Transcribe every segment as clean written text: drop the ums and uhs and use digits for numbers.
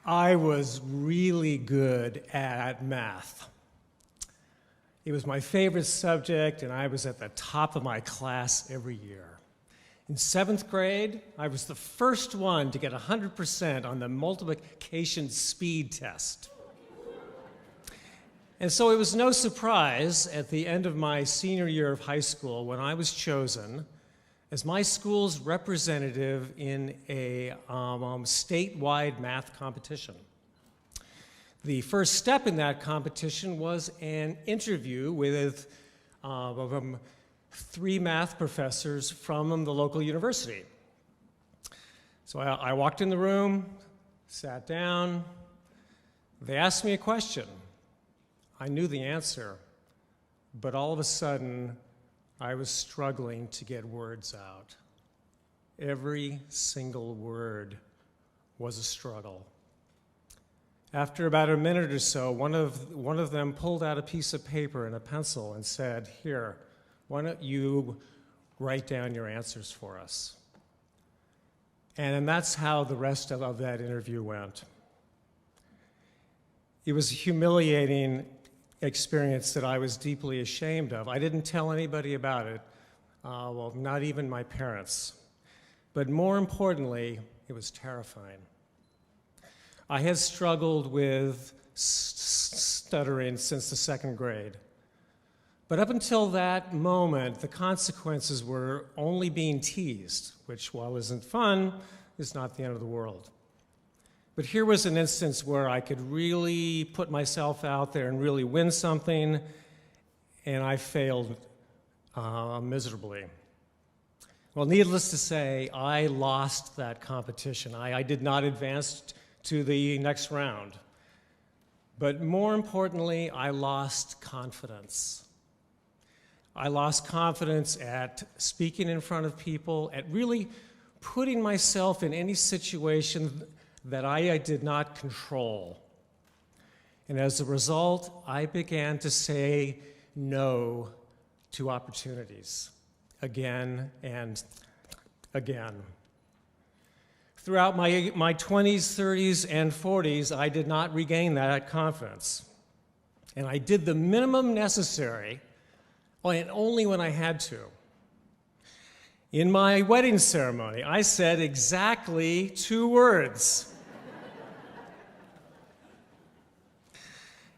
I was really good at math. It was my favorite subject, and I was at the top of my class every year. In 7th grade, I was the first one to get 100% on the multiplication speed test. And so it was no surprise at the end of my senior year of high school when I was chosen as my school's representative in a statewide math competition. The first step in that competition was an interview with 3 math professors from the local university. So I walked in the room, sat down. They asked me a question. I knew the answer, but all of a sudden, I was struggling to get words out. Every single word was a struggle. After about a minute or so, one of them pulled out a piece of paper and a pencil and said, "Here, why don't you write down your answers for us?" And that's how the rest of that interview went. It was a humiliating experience that I was deeply ashamed of. I didn't tell anybody about it, well, not even my parents. But more importantly, it was terrifying. I had struggled with stuttering since the 2nd grade. But up until that moment, the consequences were only being teased, which, while isn't fun, is not the end of the world. But here was an instance where I could really put myself out there and really win something, and I failed miserably. Well, needless to say, I lost that competition. I did not advance to the next round. But more importantly, I lost confidence. I lost confidence at speaking in front of people, at really putting myself in any situation that I did not control. And as a result, I began to say no to opportunities again and again. Throughout my 20s, 30s, and 40s, I did not regain that confidence. And I did the minimum necessary, and only when I had to. In my wedding ceremony, I said exactly 2 words.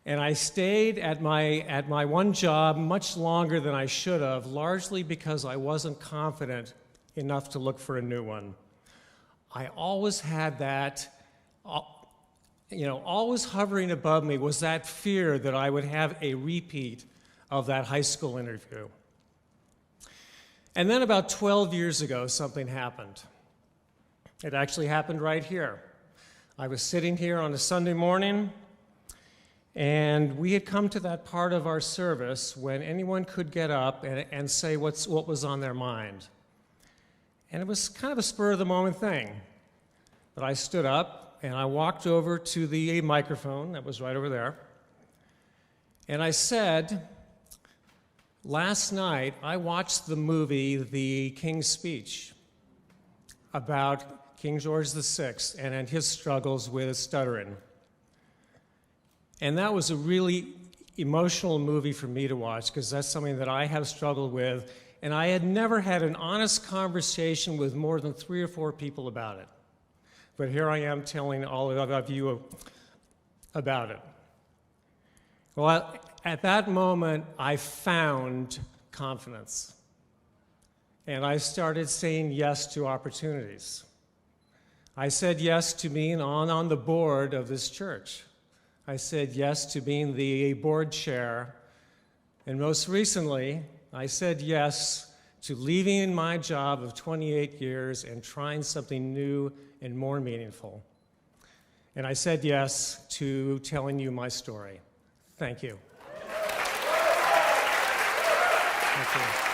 And I stayed at my one job much longer than I should have, largely because I wasn't confident enough to look for a new one. I always had that, always hovering above me was that fear that I would have a repeat of that high school interview. And then about 12 years ago, something happened. It actually happened right here. I was sitting here on a Sunday morning, and we had come to that part of our service when anyone could get up and say what was on their mind. And it was kind of a spur-of-the-moment thing. But I stood up, and I walked over to the microphone that was right over there, and I said, "Last night, I watched the movie The King's Speech about King George VI and his struggles with stuttering. And that was a really emotional movie for me to watch because that's something that I have struggled with, and I had never had an honest conversation with more than 3 or 4 people about it. But here I am telling all of you about it. Well, at that moment, I found confidence. And I started saying yes to opportunities. I said yes to being on the board of this church. I said yes to being the board chair. And most recently, I said yes to leaving my job of 28 years and trying something new and more meaningful. And I said yes to telling you my story. Thank you. Thank you.